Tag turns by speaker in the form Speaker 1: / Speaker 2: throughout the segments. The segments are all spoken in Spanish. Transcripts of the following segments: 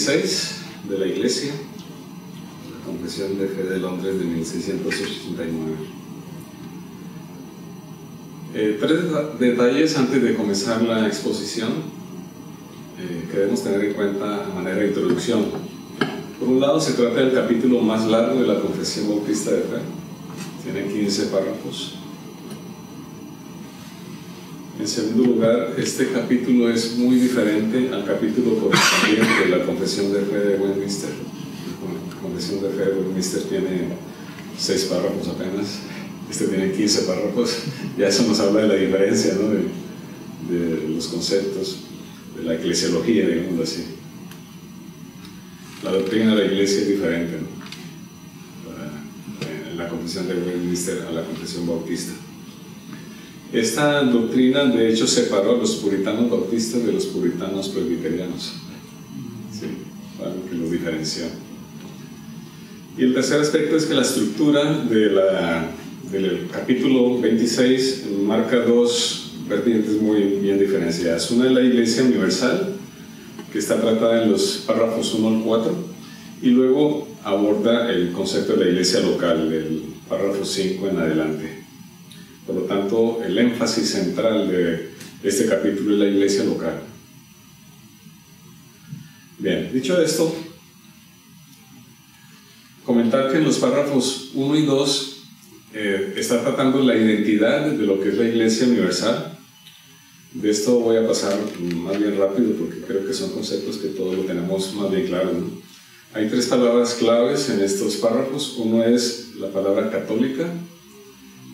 Speaker 1: 26 de la Iglesia, la Confesión de Fe de Londres de 1689. Tres detalles antes de comenzar la exposición que debemos tener en cuenta a manera de introducción. Por un lado, se trata del capítulo más largo de la Confesión Bautista de Fe. Tiene 15 párrafos. En segundo lugar, este capítulo es muy diferente al capítulo correspondiente de la Confesión de Fe de Westminster. La Confesión de Fe de Westminster tiene 6 párrafos apenas. Este tiene 15 párrafos. Ya eso nos habla de la diferencia, ¿no? de los conceptos, de la eclesiología, digámoslo así. La doctrina de la Iglesia es diferente, ¿no? En la Confesión de Westminster a la Confesión Bautista. Esta doctrina, de hecho, separó a los puritanos bautistas de los puritanos presbiterianos. Sí, algo que los diferenció. Y el tercer aspecto es que la estructura del capítulo 26 marca dos vertientes muy bien diferenciadas. Una es la Iglesia Universal, que está tratada en los párrafos 1 al 4, y luego aborda el concepto de la Iglesia local, del párrafo 5 en adelante. Por lo tanto, el énfasis central de este capítulo es la Iglesia local. Bien, dicho esto, comentar que en los párrafos 1 y 2 está tratando la identidad de lo que es la Iglesia Universal. De esto voy a pasar más bien rápido porque creo que son conceptos que todos lo tenemos más bien claros, ¿no? Hay 3 palabras claves en estos párrafos. Uno es la palabra católica,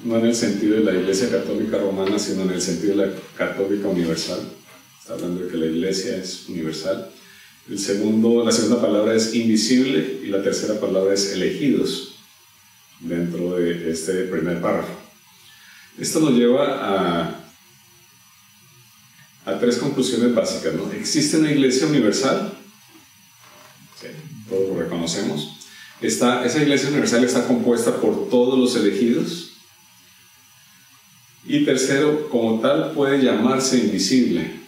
Speaker 1: no en el sentido de la Iglesia Católica Romana, sino en el sentido de la Católica Universal. Está hablando de que la Iglesia es universal. La segunda palabra es invisible y la tercera palabra es elegidos dentro de este primer párrafo. Esto nos lleva a 3 conclusiones básicas, ¿no? ¿Existe una Iglesia universal? Sí, todos lo reconocemos. Esa Iglesia universal está compuesta por todos los elegidos. Y tercero, como tal, puede llamarse invisible.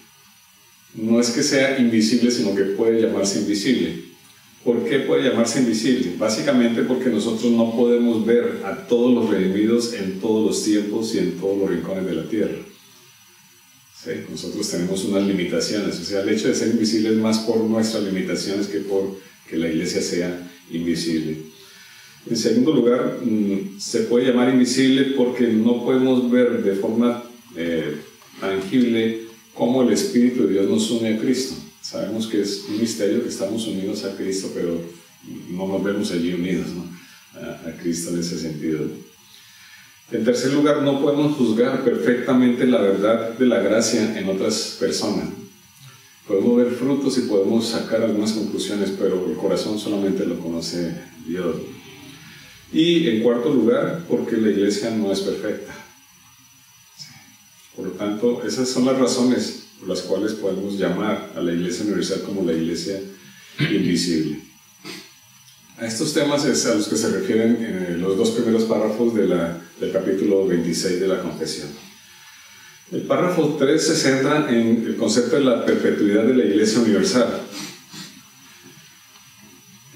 Speaker 1: No es que sea invisible, sino que puede llamarse invisible. ¿Por qué puede llamarse invisible? Básicamente porque nosotros no podemos ver a todos los redimidos en todos los tiempos y en todos los rincones de la tierra. ¿Sí? Nosotros tenemos unas limitaciones. O sea, el hecho de ser invisible es más por nuestras limitaciones que por que la Iglesia sea invisible. En segundo lugar, se puede llamar invisible porque no podemos ver de forma tangible cómo el Espíritu de Dios nos une a Cristo. Sabemos que es un misterio que estamos unidos a Cristo, pero no nos vemos allí unidos, ¿no? a Cristo en ese sentido. En tercer lugar, no podemos juzgar perfectamente la verdad de la gracia en otras personas. Podemos ver frutos y podemos sacar algunas conclusiones, pero el corazón solamente lo conoce Dios. Y en cuarto lugar, porque la Iglesia no es perfecta. Por lo tanto, esas son las razones por las cuales podemos llamar a la Iglesia Universal como la Iglesia invisible. A estos temas es a los que se refieren los 2 primeros párrafos del capítulo 26 de la Confesión. El párrafo 3 se centra en el concepto de la perpetuidad de la Iglesia Universal.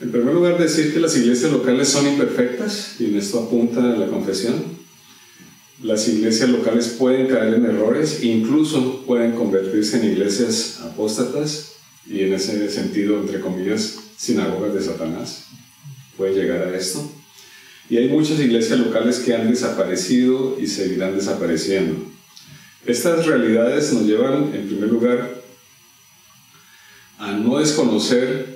Speaker 1: En primer lugar, decir que las iglesias locales son imperfectas, y en esto apunta la confesión. Las iglesias locales pueden caer en errores, incluso pueden convertirse en iglesias apóstatas, y en ese sentido, entre comillas, sinagogas de Satanás. Puede llegar a esto. Y hay muchas iglesias locales que han desaparecido y seguirán desapareciendo. Estas realidades nos llevan, en primer lugar, a no desconocer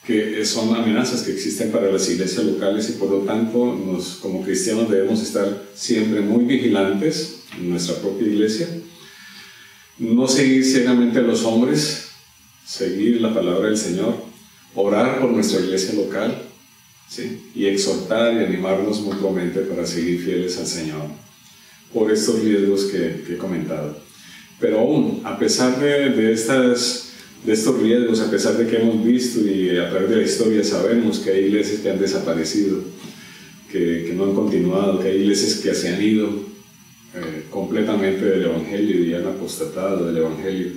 Speaker 1: que son amenazas que existen para las iglesias locales, y por lo tanto como cristianos debemos estar siempre muy vigilantes en nuestra propia iglesia, no seguir ciegamente a los hombres, seguir la palabra del Señor, orar por nuestra iglesia local, ¿sí? Y exhortar y animarnos mutuamente para seguir fieles al Señor por estos riesgos que he comentado. Pero aún, a pesar de estos riesgos, a pesar de que hemos visto y a través de la historia sabemos que hay iglesias que han desaparecido, que no han continuado, que hay iglesias que se han ido completamente del Evangelio y han apostatado del Evangelio.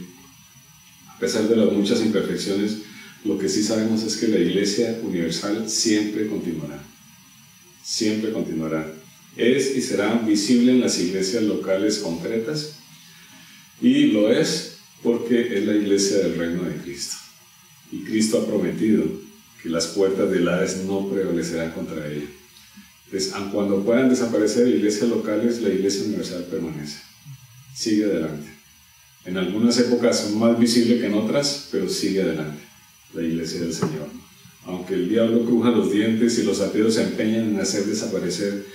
Speaker 1: A pesar de las muchas imperfecciones, Lo que sí sabemos es que la Iglesia Universal siempre continuará. Siempre continuará. Es y será visible en las iglesias locales concretas, y lo es porque es la iglesia del reino de Cristo. Y Cristo ha prometido que las puertas del Hades no prevalecerán contra ella. Entonces, aun cuando puedan desaparecer iglesias locales, la Iglesia Universal permanece. Sigue adelante. En algunas épocas es más visible que en otras, pero sigue adelante la Iglesia del Señor. Aunque el diablo cruja los dientes y los ateos se empeñan en hacer desaparecer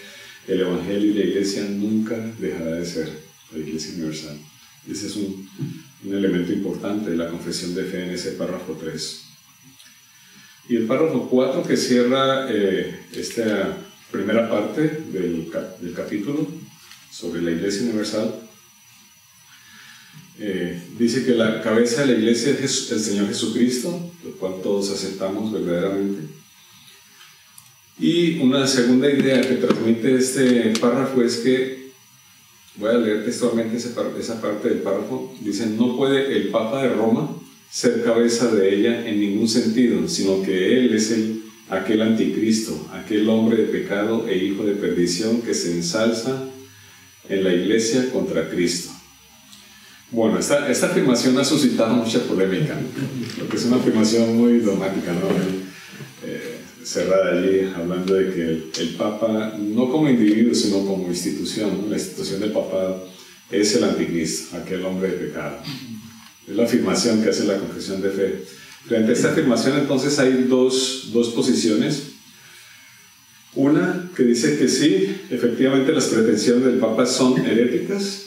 Speaker 1: el Evangelio, y la Iglesia nunca dejará de ser la Iglesia Universal. Ese es un elemento importante de la confesión de fe en ese párrafo 3. Y el párrafo 4, que cierra esta primera parte del capítulo sobre la Iglesia Universal, dice que la cabeza de la Iglesia es el Señor Jesucristo, lo cual todos aceptamos verdaderamente. Y una segunda idea que transmite este párrafo es que, voy a leer textualmente esa parte del párrafo, dice: no puede el Papa de Roma ser cabeza de ella en ningún sentido, sino que él es aquel anticristo, aquel hombre de pecado e hijo de perdición que se ensalza en la Iglesia contra Cristo. Bueno, esta afirmación ha suscitado mucha polémica, porque es una afirmación muy dogmática, ¿no? Cerrada allí, hablando de que el Papa, no como individuo, sino como institución, ¿no? La institución del papado es el anticristo, aquel hombre de pecado. Es la afirmación que hace la confesión de fe. Frente a esta afirmación, entonces, hay dos posiciones. Una que dice que sí, efectivamente las pretensiones del Papa son heréticas.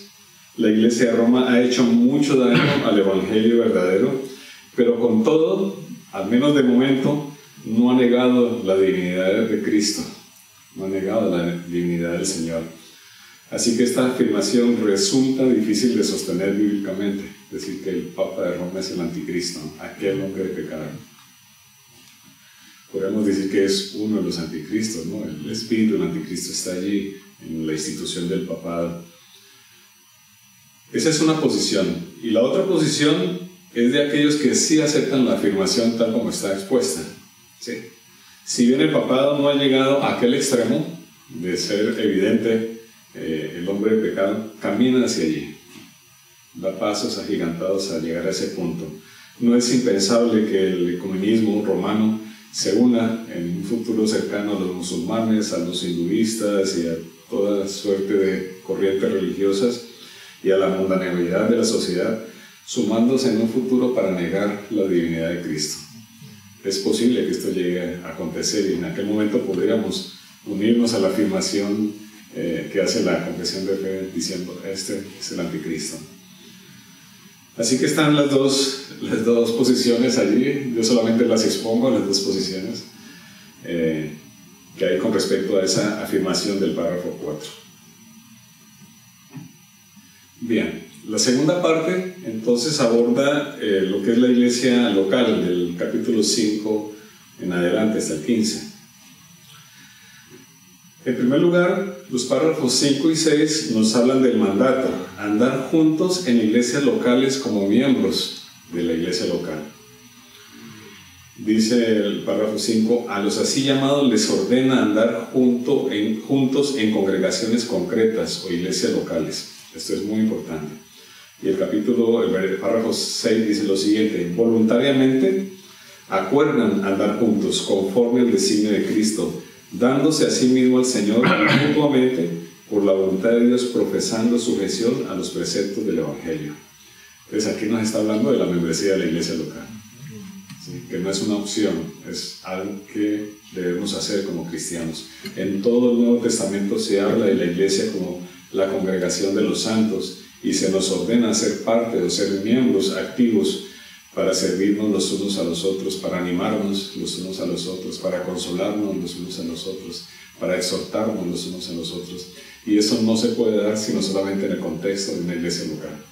Speaker 1: La Iglesia de Roma ha hecho mucho daño al Evangelio verdadero, pero con todo, al menos de momento, no ha negado la divinidad de Cristo, no ha negado la divinidad del Señor. Así que esta afirmación resulta difícil de sostener bíblicamente, decir que el Papa de Roma es el anticristo, aquel hombre de pecado. Podríamos decir que es uno de los anticristos, ¿no? El espíritu del anticristo está allí en la institución del papado. Esa es una posición. Y la otra posición es de aquellos que sí aceptan la afirmación tal como está expuesta. ¿Sí? Si bien el papado no ha llegado a aquel extremo de ser evidente el hombre de pecado, camina hacia allí. Da pasos agigantados a llegar a ese punto. No es impensable que el ecumenismo romano se una en un futuro cercano a los musulmanes, a los hinduistas y a toda suerte de corrientes religiosas y a la mundanalidad de la sociedad, sumándose en un futuro para negar la divinidad de Cristo. Es posible que esto llegue a acontecer y en aquel momento podríamos unirnos a la afirmación que hace la confesión de fe diciendo: este es el anticristo. Así que están las dos posiciones allí. Yo solamente las expongo, las dos posiciones que hay con respecto a esa afirmación del párrafo 4. Bien, la segunda parte entonces aborda lo que es la iglesia local, del capítulo 5 en adelante hasta el 15. En primer lugar, los párrafos 5 y 6 nos hablan del mandato: andar juntos en iglesias locales como miembros de la iglesia local. Dice el párrafo 5: a los así llamados les ordena andar juntos en congregaciones concretas o iglesias locales. Esto es muy importante. Y el párrafo 6 dice lo siguiente: voluntariamente acuerdan andar juntos conforme al designio de Cristo, dándose a sí mismo al Señor mutuamente por la voluntad de Dios, profesando sujeción a los preceptos del Evangelio. Entonces aquí nos está hablando de la membresía de la iglesia local, ¿sí? Que no es una opción, es algo que debemos hacer como cristianos. En todo el Nuevo Testamento se habla de la iglesia como la congregación de los santos y se nos ordena ser parte o ser miembros activos para servirnos los unos a los otros, para animarnos los unos a los otros, para consolarnos los unos a los otros, para exhortarnos los unos a los otros. Y eso no se puede dar sino solamente en el contexto de una iglesia local.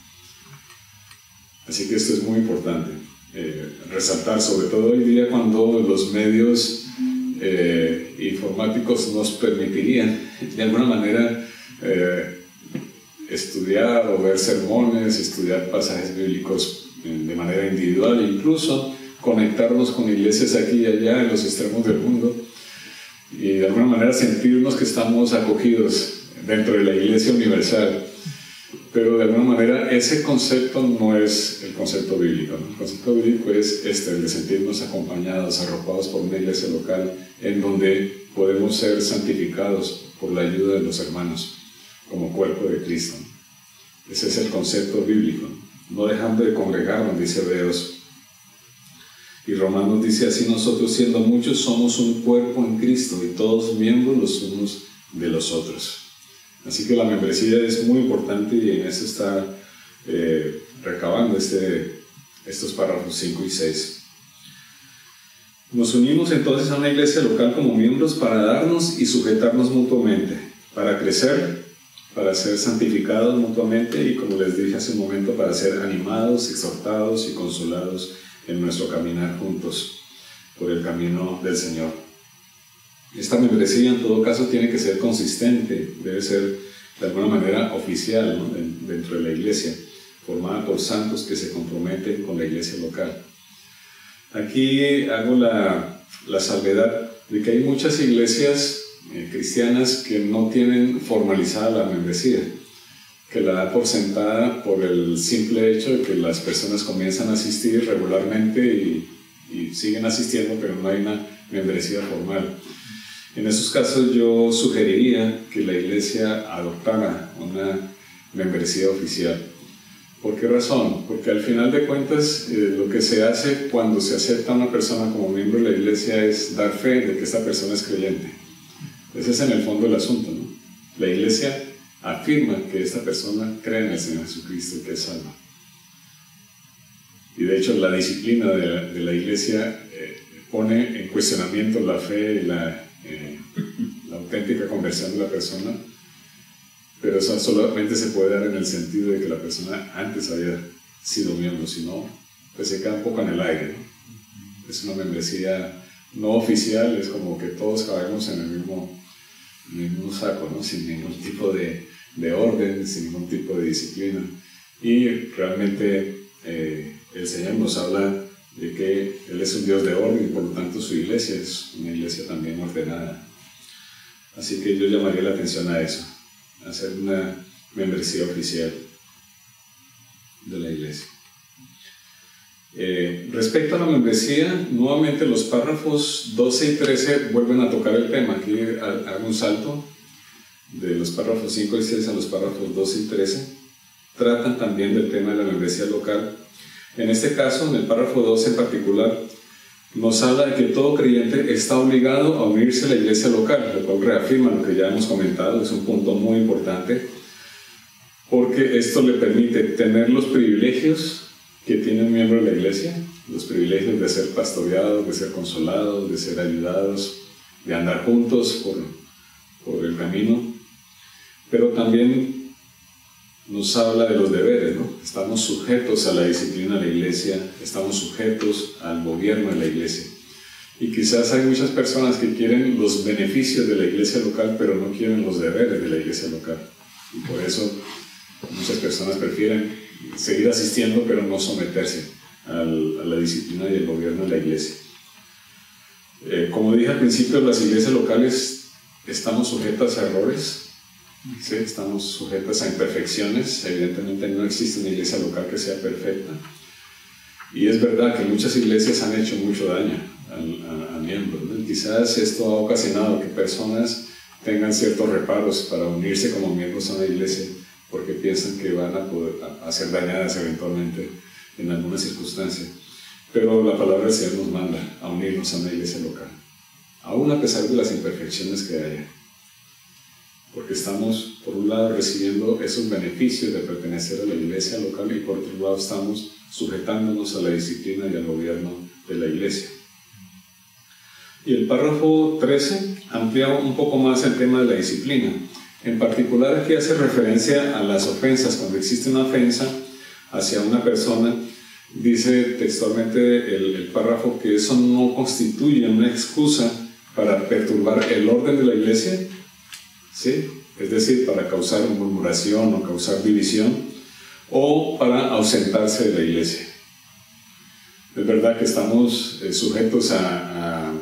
Speaker 1: Así que esto es muy importante resaltar, sobre todo hoy día cuando los medios informáticos nos permitirían de alguna manera estudiar o ver sermones, estudiar pasajes bíblicos de manera individual e incluso conectarnos con iglesias aquí y allá en los extremos del mundo y de alguna manera sentirnos que estamos acogidos dentro de la iglesia universal. Pero de alguna manera ese concepto no es el concepto bíblico, ¿no? El concepto bíblico es el de sentirnos acompañados, arropados por una iglesia local en donde podemos ser santificados por la ayuda de los hermanos como cuerpo de Cristo. Ese es el concepto bíblico, no dejando de congregarnos, dice Hebreos. Y Romanos dice así: nosotros siendo muchos somos un cuerpo en Cristo y todos miembros los unos de los otros. Así que la membresía es muy importante y en eso está recabando estos párrafos 5 y 6. Nos unimos entonces a una iglesia local como miembros para darnos y sujetarnos mutuamente, para crecer, para ser santificados mutuamente y, como les dije hace un momento, para ser animados, exhortados y consolados en nuestro caminar juntos por el camino del Señor. Esta membresía en todo caso tiene que ser consistente, debe ser de alguna manera oficial, ¿no? Dentro de la iglesia, formada por santos que se comprometen con la iglesia local. Aquí hago la salvedad de que hay muchas iglesias cristianas que no tienen formalizada la membresía, que la da por sentada por el simple hecho de que las personas comienzan a asistir regularmente y siguen asistiendo, pero no hay una membresía formal. En esos casos yo sugeriría que la iglesia adoptara una membresía oficial. ¿Por qué razón? Porque al final de cuentas lo que se hace cuando se acepta a una persona como miembro de la iglesia es dar fe de que esta persona es creyente. Ese es en el fondo el asunto, ¿no? La iglesia afirma que esta persona cree en el Señor Jesucristo y que es salva. Y de hecho la disciplina de la iglesia pone en cuestionamiento la fe y la auténtica conversión de la persona, pero eso solamente se puede dar en el sentido de que la persona antes había sido miembro, si no, pues se queda un poco en el aire, ¿no? Es una membresía no oficial, es como que todos cabemos en el mismo saco, ¿no? Sin ningún tipo de orden, sin ningún tipo de disciplina. Y realmente el Señor nos habla de que Él es un Dios de orden y por lo tanto su iglesia es una iglesia también ordenada. Así que yo llamaría la atención a eso, a hacer una membresía oficial de la iglesia. Respecto a la membresía, nuevamente los párrafos 12 y 13 vuelven a tocar el tema. Aquí hago un salto de los párrafos 5 y 6 a los párrafos 12 y 13. Tratan también del tema de la membresía local. En este caso, en el párrafo 12 en particular, nos habla de que todo creyente está obligado a unirse a la iglesia local, lo cual reafirma lo que ya hemos comentado, es un punto muy importante, porque esto le permite tener los privilegios que tiene un miembro de la iglesia, los privilegios de ser pastoreados, de ser consolados, de ser ayudados, de andar juntos por el camino, pero también nos habla de los deberes, ¿no? Estamos sujetos a la disciplina de la iglesia, estamos sujetos al gobierno de la iglesia. Y quizás hay muchas personas que quieren los beneficios de la iglesia local, pero no quieren los deberes de la iglesia local. Y por eso muchas personas prefieren seguir asistiendo, pero no someterse a la disciplina y el gobierno de la iglesia. Como dije al principio, las iglesias locales estamos sujetas a errores. Sí, estamos sujetos a imperfecciones. Evidentemente no existe una iglesia local que sea perfecta, y es verdad que muchas iglesias han hecho mucho daño a miembros, ¿no? Y quizás esto ha ocasionado que personas tengan ciertos reparos para unirse como miembros a una iglesia porque piensan que van a ser dañadas eventualmente en alguna circunstancia. Pero la palabra del Señor nos manda a unirnos a una iglesia local, aún a pesar de las imperfecciones que haya, porque estamos, por un lado, recibiendo esos beneficios de pertenecer a la iglesia local y por otro lado estamos sujetándonos a la disciplina y al gobierno de la iglesia. Y el párrafo 13 amplía un poco más el tema de la disciplina. En particular aquí hace referencia a las ofensas. Cuando existe una ofensa hacia una persona, dice textualmente el párrafo que eso no constituye una excusa para perturbar el orden de la iglesia, ¿sí? Es decir, para causar murmuración o causar división, o para ausentarse de la iglesia. Es verdad que estamos sujetos a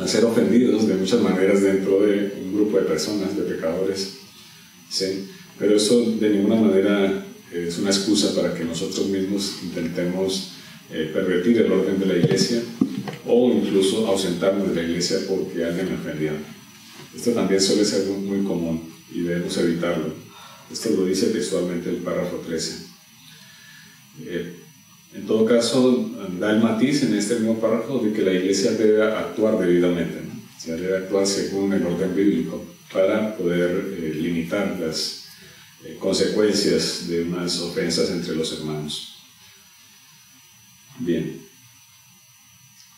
Speaker 1: ser ofendidos de muchas maneras dentro de un grupo de personas, de pecadores, ¿sí? Pero eso de ninguna manera es una excusa para que nosotros mismos intentemos pervertir el orden de la iglesia o incluso ausentarnos de la iglesia porque alguien me ofendió. Esto también suele ser muy común y debemos evitarlo. Esto lo dice textualmente el párrafo 13. En todo caso, da el matiz en este mismo párrafo de que la iglesia debe actuar debidamente, ¿no? O sea, debe actuar según el orden bíblico para poder limitar las consecuencias de unas ofensas entre los hermanos. Bien,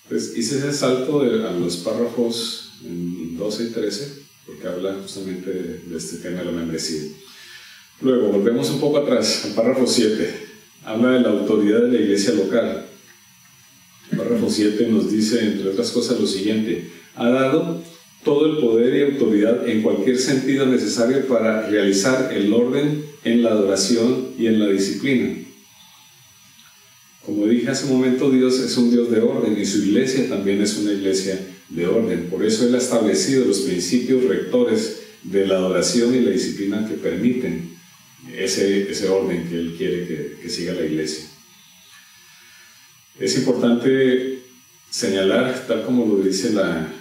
Speaker 1: pues hice ese salto a los párrafos 12 y 13 porque habla justamente de este tema de la membresía. Luego, volvemos un poco atrás, al párrafo 7. Habla de la autoridad de la iglesia local. El párrafo 7 nos dice, entre otras cosas, lo siguiente: ha dado todo el poder y autoridad en cualquier sentido necesario para realizar el orden en la adoración y en la disciplina. Como dije hace un momento, Dios es un Dios de orden y su iglesia también es una iglesia de orden. Por eso Él ha establecido los principios rectores de la adoración y la disciplina que permiten ese orden que Él quiere que siga la iglesia. Es importante señalar, tal como lo dice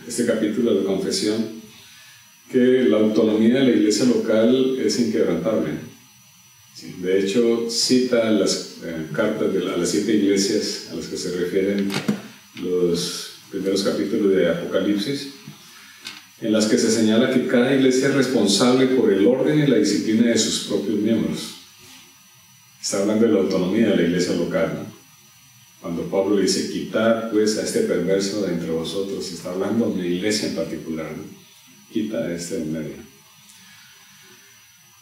Speaker 1: este capítulo de la confesión, que la autonomía de la iglesia local es inquebrantable. Sí, de hecho, cita las cartas a las 7 iglesias a las que se refieren los primeros capítulos de Apocalipsis, en las que se señala que cada iglesia es responsable por el orden y la disciplina de sus propios miembros. Está hablando de la autonomía de la iglesia local, ¿no? Cuando Pablo le dice, quitad pues a este perverso de entre vosotros, está hablando de una iglesia en particular, ¿no? Quita a este en medio.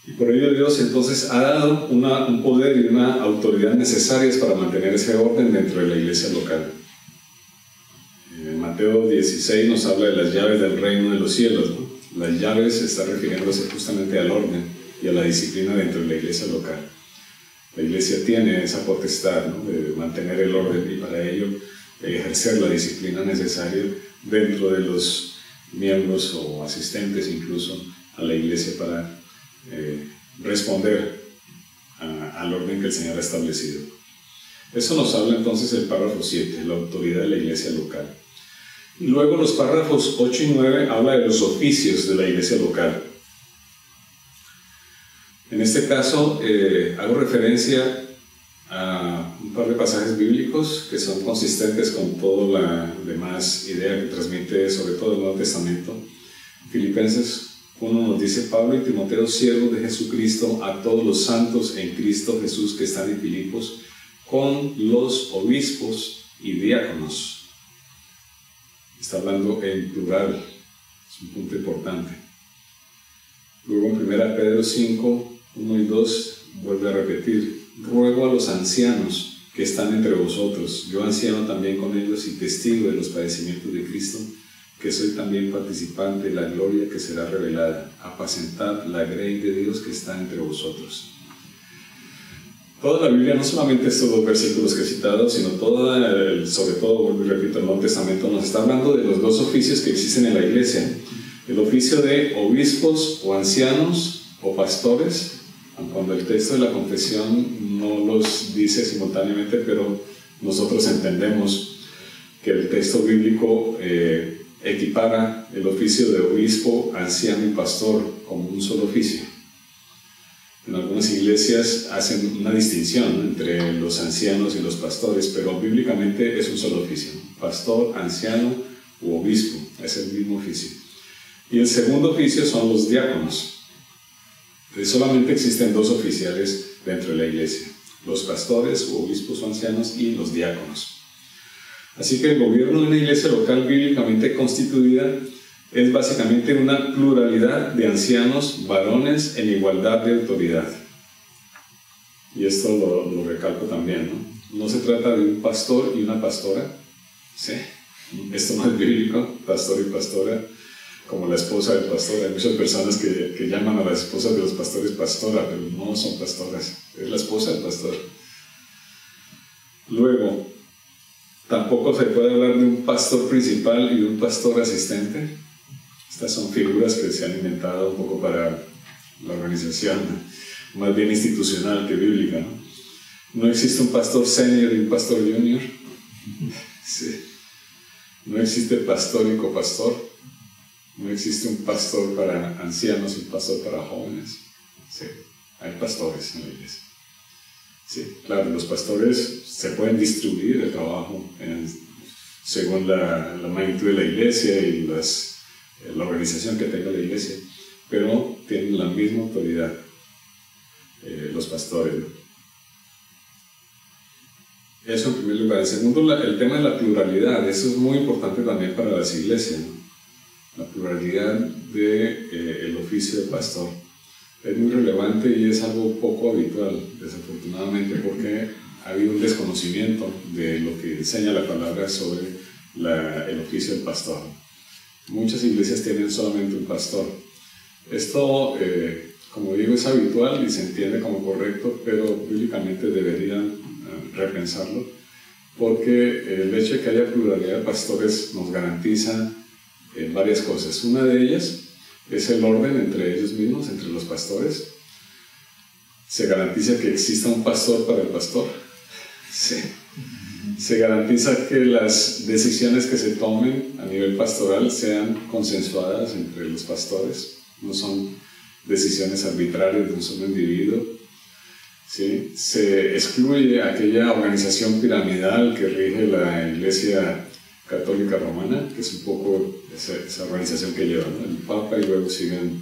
Speaker 1: Y por ello Dios entonces ha dado un poder y una autoridad necesarias para mantener ese orden dentro de la iglesia local. En Mateo 16 nos habla de las llaves del reino de los cielos, ¿no? Las llaves está refiriéndose justamente al orden y a la disciplina dentro de la iglesia local. La iglesia tiene esa potestad, ¿no?, de mantener el orden y para ello ejercer la disciplina necesaria dentro de los miembros o asistentes incluso a la iglesia para responder al orden que el Señor ha establecido. Eso nos habla entonces el párrafo 7, la autoridad de la iglesia local. Y luego los párrafos 8 y 9 habla de los oficios de la iglesia local. En este caso hago referencia a un par de pasajes bíblicos que son consistentes con toda la demás idea que transmite sobre todo el Nuevo Testamento. Filipenses 1 nos dice: Pablo y Timoteo, siervos de Jesucristo, a todos los santos en Cristo Jesús que están en Filipos, con los obispos y diáconos. Está hablando en plural, es un punto importante. Luego en 1 Pedro 5, 1 y 2 vuelve a repetir: ruego a los ancianos que están entre vosotros, yo anciano también con ellos y testigo de los padecimientos de Cristo, que soy también participante de la gloria que será revelada, apacentad la grey de Dios que está entre vosotros. Toda la Biblia, no solamente estos 2 versículos que he citado, sino sobre todo, vuelvo y repito, el Nuevo Testamento nos está hablando de los 2 oficios que existen en la iglesia: el oficio de obispos o ancianos o pastores, cuando el texto de la confesión no los dice simultáneamente, pero nosotros entendemos que el texto bíblico equipara el oficio de obispo, anciano y pastor como un solo oficio. En algunas iglesias hacen una distinción, ¿no?, entre los ancianos y los pastores, pero bíblicamente es un solo oficio: pastor, anciano u obispo, es el mismo oficio. Y el segundo oficio son los diáconos. Solamente existen 2 oficiales dentro de la iglesia: los pastores u obispos o ancianos y los diáconos. Así que el gobierno de una iglesia local bíblicamente constituida es básicamente una pluralidad de ancianos varones en igualdad de autoridad. Y esto lo recalco también, ¿no? No se trata de un pastor y una pastora, ¿sí? Esto no es bíblico, pastor y pastora, como la esposa del pastor. Hay muchas personas que llaman a las esposas de los pastores pastora, pero no son pastoras, es la esposa del pastor. Luego, Tampoco se puede hablar de un pastor principal y de un pastor asistente. Estas son figuras que se han inventado un poco para la organización, más bien institucional que bíblica, ¿no? No existe un pastor senior y un pastor junior. Sí. No existe pastor y copastor. No existe un pastor para ancianos y un pastor para jóvenes. Sí. Hay pastores en la iglesia. Sí, claro, los pastores se pueden distribuir el trabajo según la magnitud de la iglesia y la organización que tenga la iglesia, pero tienen la misma autoridad los pastores, ¿no? Eso en primer lugar. En segundo, el tema de la pluralidad. Eso es muy importante también para las iglesias, ¿no? La pluralidad del oficio de pastor es muy relevante y es algo poco habitual, desafortunadamente, porque ha habido un desconocimiento de lo que enseña la palabra sobre el oficio del pastor. Muchas iglesias tienen solamente un pastor. Esto, como digo, es habitual y se entiende como correcto, pero bíblicamente deberían repensarlo, porque el hecho de que haya pluralidad de pastores nos garantiza varias cosas. Una de ellas es el orden entre ellos mismos, entre los pastores. Se garantiza que exista un pastor para el pastor. Sí. Se garantiza que las decisiones que se tomen a nivel pastoral sean consensuadas entre los pastores, no son decisiones arbitrarias de un solo individuo. ¿Sí? Se excluye aquella organización piramidal que rige la Iglesia Católica Romana, que es un poco esa organización que lleva, ¿no? El Papa, y luego siguen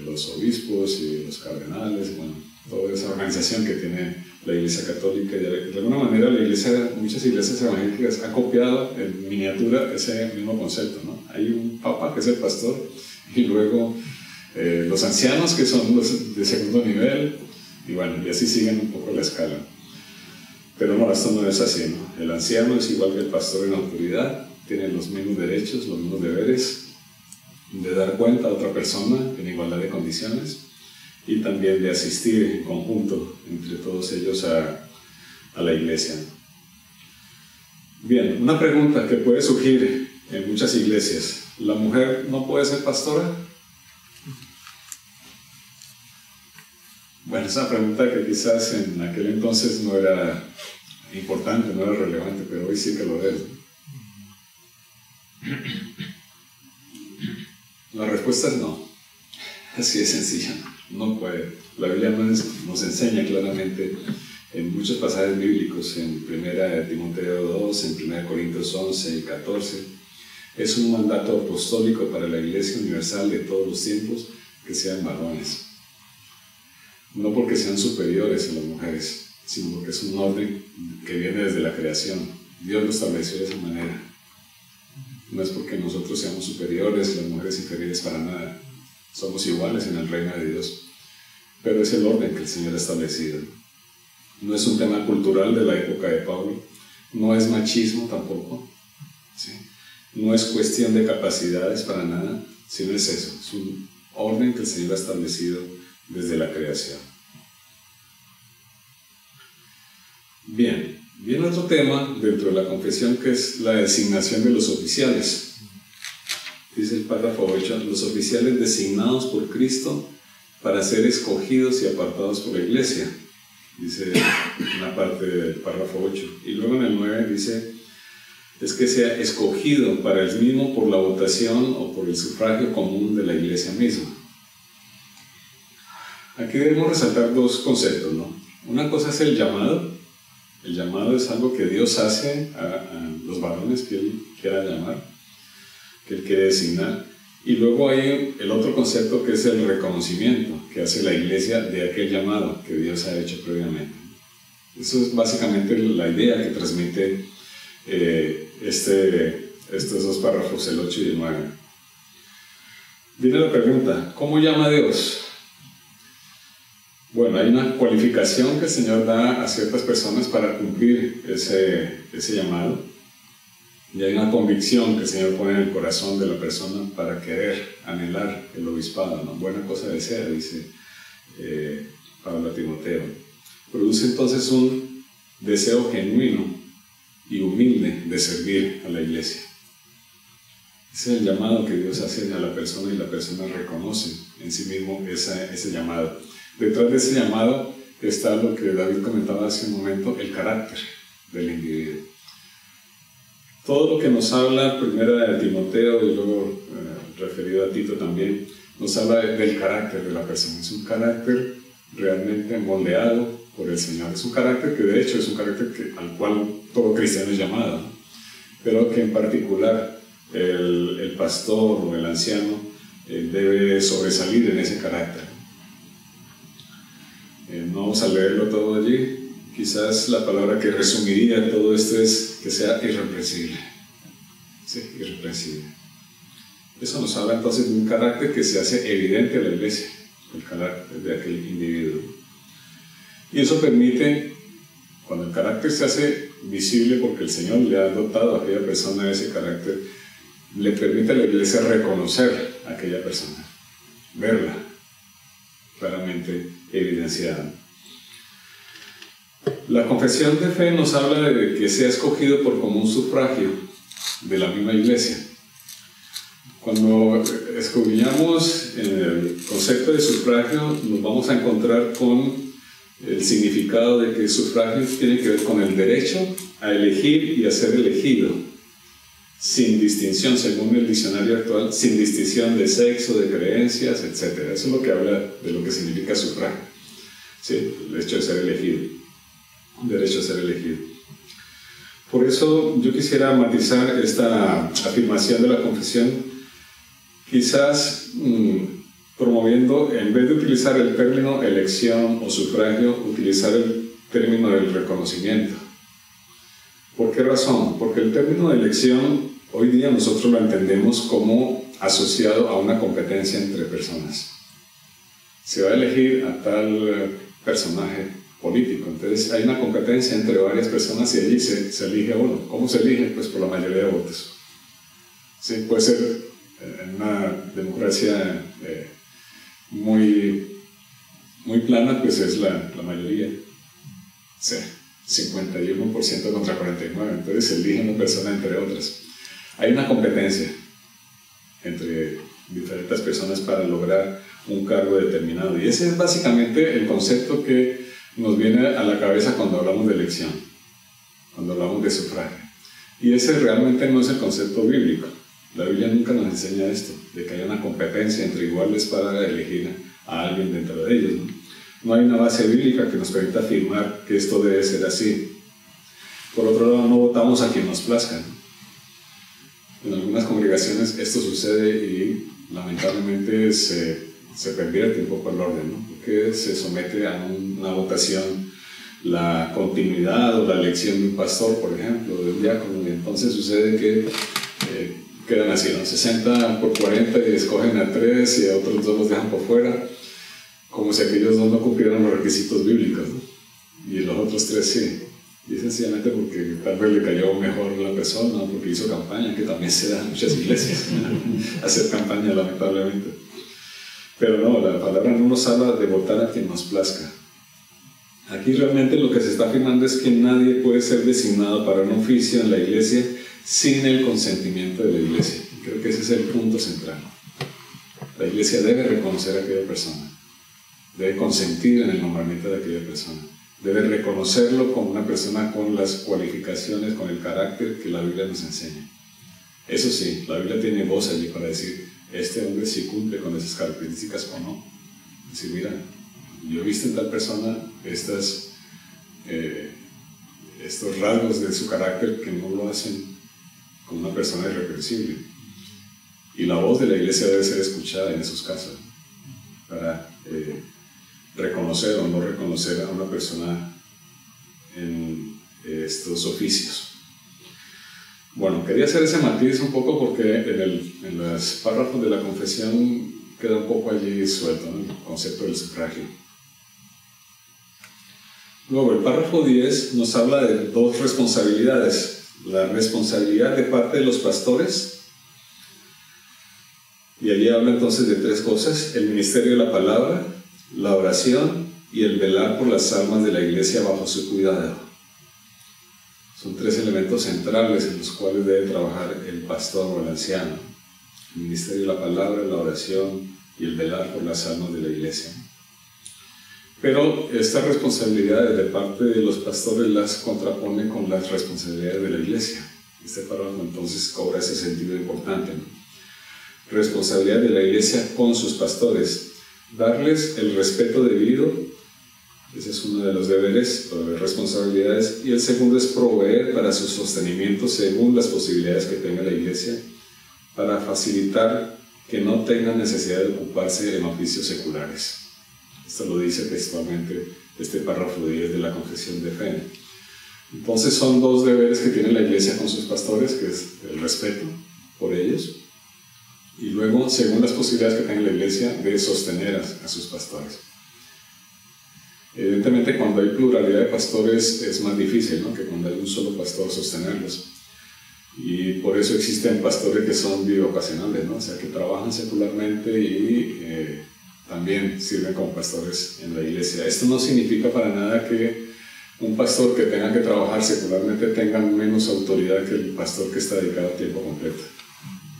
Speaker 1: los obispos y los cardenales, bueno, toda esa organización que tiene la Iglesia Católica. Y de alguna manera muchas iglesias evangélicas han copiado en miniatura ese mismo concepto, ¿no? Hay un Papa que es el pastor, y luego los ancianos, que son los de segundo nivel, y bueno, y así siguen un poco la escala. Pero no, esto no es así, ¿no? El anciano es igual que el pastor en autoridad, tiene los mismos derechos, los mismos deberes de dar cuenta a otra persona en igualdad de condiciones y también de asistir en conjunto entre todos ellos a la iglesia. Bien, una pregunta que puede surgir en muchas iglesias: ¿la mujer no puede ser pastora? Bueno, es una pregunta que quizás en aquel entonces no era importante, no era relevante, pero hoy sí que lo es. La respuesta es no. Así de sencilla. No puede. La Biblia nos enseña claramente en muchos pasajes bíblicos, en 1 Timoteo 2, en 1 Corintios 11 y 14. Es un mandato apostólico para la Iglesia Universal de todos los tiempos que sean varones. No porque sean superiores a las mujeres, sino porque es un orden que viene desde la creación. Dios lo estableció de esa manera. No es porque nosotros seamos superiores, las mujeres inferiores, para nada. Somos iguales en el reino de Dios. Pero es el orden que el Señor ha establecido. No es un tema cultural de la época de Pablo. No es machismo tampoco. ¿Sí? No es cuestión de capacidades para nada, sino es eso. Es un orden que el Señor ha establecido desde la creación. Bien, viene otro tema dentro de la confesión, que es la designación de los oficiales. Dice el párrafo 8, los oficiales designados por Cristo para ser escogidos y apartados por la iglesia. Dice una parte del párrafo 8. Y luego en el 9 dice, es que sea escogido para el mismo por la votación o por el sufragio común de la iglesia misma. Aquí debemos resaltar dos conceptos, ¿no? Una cosa es el llamado. El llamado es algo que Dios hace a los varones que Él quiera llamar, que Él quiere designar. Y luego hay el otro concepto, que es el reconocimiento que hace la iglesia de aquel llamado que Dios ha hecho previamente. Eso es básicamente la idea que transmite estos dos párrafos, el 8 y el 9. Viene la pregunta, ¿cómo llama a Dios? Bueno, hay una cualificación que el Señor da a ciertas personas para cumplir ese llamado. Y hay una convicción que el Señor pone en el corazón de la persona para querer, anhelar el obispado, ¿no? Buena cosa desea, dice Pablo a Timoteo. Produce entonces un deseo genuino y humilde de servir a la iglesia. Ese es el llamado que Dios hace a la persona y la persona reconoce en sí mismo ese llamado. Detrás de ese llamado está lo que David comentaba hace un momento, el carácter del individuo. Todo lo que nos habla primera de Timoteo y luego referido a Tito también, nos habla del carácter de la persona. Es un carácter realmente moldeado por el Señor. Es un carácter que de hecho es un carácter al cual todo cristiano es llamado, ¿no? Pero que en particular el pastor o el anciano debe sobresalir en ese carácter. No vamos a leerlo todo allí. Quizás la palabra que resumiría todo esto es que sea irreprensible. Sí, irreprensible. Eso nos habla entonces de un carácter que se hace evidente a la iglesia, el carácter de aquel individuo. Y eso permite, cuando el carácter se hace visible porque el Señor le ha dotado a aquella persona ese carácter, le permite a la iglesia reconocer a aquella persona, verla claramente evidenciada. La confesión de fe nos habla de que sea escogido por común sufragio de la misma iglesia. Cuando escudriñamos en el concepto de sufragio, nos vamos a encontrar con el significado de que el sufragio tiene que ver con el derecho a elegir y a ser elegido, sin distinción, según el diccionario actual, sin distinción de sexo, de creencias, etc. Eso es lo que habla de lo que significa sufragio, ¿sí? El derecho de ser elegido, derecho a ser elegido. Por eso yo quisiera matizar esta afirmación de la confesión, quizás promoviendo, en vez de utilizar el término elección o sufragio, utilizar el término del reconocimiento. ¿Por qué razón? Porque el término de elección hoy día nosotros lo entendemos como asociado a una competencia entre personas. Se va a elegir a tal personaje político, entonces hay una competencia entre varias personas y allí se elige a uno. ¿Cómo se elige? Pues por la mayoría de votos. Sí, puede ser en una democracia muy plana, pues es la mayoría. Sí, 51% contra 49%, entonces se elige una persona entre otras. Hay una competencia entre diferentes personas para lograr un cargo determinado, y ese es básicamente el concepto que nos viene a la cabeza cuando hablamos de elección, cuando hablamos de sufragio. Y ese realmente no es el concepto bíblico. La Biblia nunca nos enseña esto, de que haya una competencia entre iguales para elegir a alguien dentro de ellos, ¿no? No hay una base bíblica que nos permita afirmar que esto debe ser así. Por otro lado, no votamos a quien nos plazca, ¿no? En algunas congregaciones esto sucede y lamentablemente se pervierte un poco el orden, ¿no? Porque se somete a una votación la continuidad o la elección de un pastor, por ejemplo, de un diácono, y entonces sucede que quedan así, ¿no? 60 por 40 y escogen a 3 y a otros 2 los dejan por fuera, como si aquellos 2 no cumplieran los requisitos bíblicos, ¿no? Y los otros 3 sí. Y sencillamente porque tal vez le cayó mejor la persona, porque hizo campaña, que también se da en muchas iglesias, hacer campaña lamentablemente. Pero no, la palabra no nos habla de votar a quien nos plazca. Aquí realmente lo que se está afirmando es que nadie puede ser designado para un oficio en la iglesia sin el consentimiento de la iglesia. Creo que ese es el punto central. La iglesia debe reconocer a aquella persona, debe consentir en el nombramiento de aquella persona, debe reconocerlo como una persona con las cualificaciones, con el carácter que la Biblia nos enseña. Eso sí, la Biblia tiene voz allí para decir, este hombre sí cumple con esas características o no. Decir, mira, yo he visto en tal persona estos rasgos de su carácter que no lo hacen como una persona irreprensible. Y la voz de la iglesia debe ser escuchada en esos casos para reconocer o no reconocer a una persona en estos oficios. Bueno, quería hacer ese matiz un poco porque en los párrafos de la confesión queda un poco allí suelto, ¿no? El concepto del sufragio. Luego, el párrafo 10 nos habla de 2 responsabilidades. La responsabilidad de parte de los pastores, y allí habla entonces de 3 cosas: el ministerio de la palabra, la oración y el velar por las almas de la iglesia bajo su cuidado. Son 3 elementos centrales en los cuales debe trabajar el pastor o el anciano: el ministerio de la palabra, la oración y el velar por las almas de la iglesia. Pero estas responsabilidades de parte de los pastores las contrapone con las responsabilidades de la iglesia. Este párrafo entonces cobra ese sentido importante, ¿no? Responsabilidad de la iglesia con sus pastores: darles el respeto debido. Ese es uno de los deberes, proveer responsabilidades. Y el segundo es proveer para su sostenimiento según las posibilidades que tenga la iglesia, para facilitar que no tengan necesidad de ocuparse en oficios seculares. Esto lo dice textualmente este párrafo 10 de la Confesión de Fe. Entonces son 2 deberes que tiene la iglesia con sus pastores, que es el respeto por ellos, y luego, según las posibilidades que tenga la iglesia, de sostener a sus pastores. Evidentemente, cuando hay pluralidad de pastores es más difícil, ¿no?, que cuando hay un solo pastor sostenerlos. Y por eso existen pastores que son bivocacionales, ¿no?, o sea, que trabajan secularmente y también sirven como pastores en la iglesia. Esto no significa para nada que un pastor que tenga que trabajar secularmente tenga menos autoridad que el pastor que está dedicado a tiempo completo.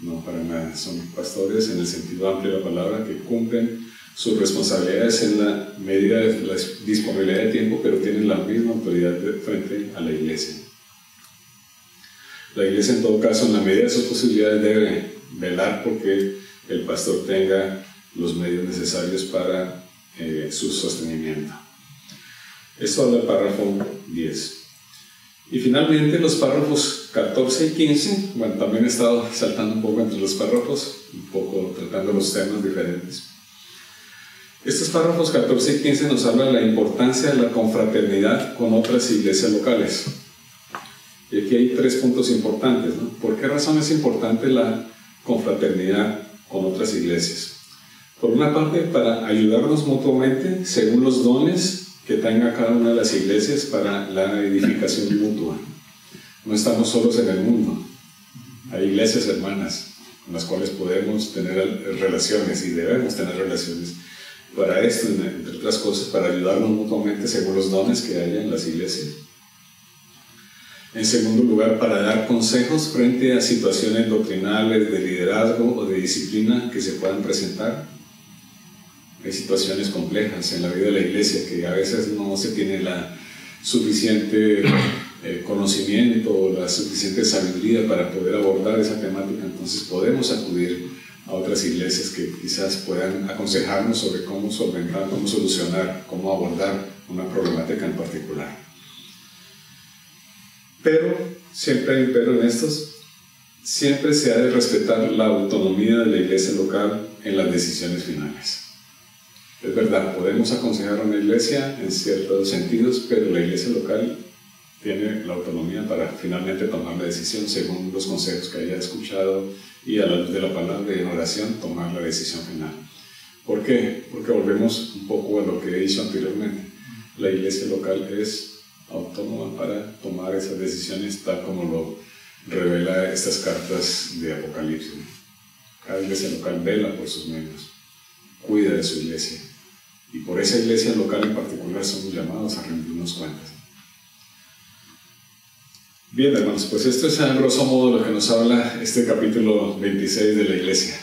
Speaker 1: No, para nada. Son pastores en el sentido amplio de la palabra, que cumplen sus responsabilidades en la medida de la disponibilidad de tiempo, pero tienen la misma autoridad frente a la iglesia. La iglesia, en todo caso, en la medida de sus posibilidades, debe velar porque el pastor tenga los medios necesarios para su sostenimiento. Esto habla el párrafo 10. Y finalmente los párrafos 14 y 15, bueno, también he estado saltando un poco entre los párrafos, un poco tratando los temas diferentes. Estos párrafos 14 y 15 nos hablan de la importancia de la confraternidad con otras iglesias locales. Y aquí hay 3 puntos importantes, ¿no? ¿Por qué razón es importante la confraternidad con otras iglesias? Por una parte, para ayudarnos mutuamente según los dones que tenga cada una de las iglesias para la edificación mutua. No estamos solos en el mundo. Hay iglesias hermanas con las cuales podemos tener relaciones y debemos tener relaciones. Para esto, entre otras cosas, para ayudarnos mutuamente según los dones que haya en las iglesias. En segundo lugar, para dar consejos frente a situaciones doctrinales, de liderazgo o de disciplina que se puedan presentar. Hay situaciones complejas en la vida de la iglesia que a veces no se tiene la suficiente conocimiento o la suficiente sabiduría para poder abordar esa temática. Entonces podemos acudir a otras iglesias que quizás puedan aconsejarnos sobre cómo solventar, cómo solucionar, cómo abordar una problemática en particular. Pero, siempre hay un pero en estos, siempre se ha de respetar la autonomía de la iglesia local en las decisiones finales. Es verdad, podemos aconsejar a una iglesia en ciertos sentidos, pero la iglesia local tiene la autonomía para finalmente tomar la decisión según los consejos que haya escuchado y a la luz de la palabra y en oración tomar la decisión final. ¿Por qué? Porque volvemos un poco a lo que he dicho anteriormente. La iglesia local es autónoma para tomar esas decisiones tal como lo revela estas cartas de Apocalipsis. Cada iglesia local vela por sus miembros, cuida de su iglesia. Y por esa iglesia local en particular somos llamados a rendirnos cuentas. Bien, hermanos, pues esto es a grosso modo lo que nos habla este capítulo 26 de la iglesia.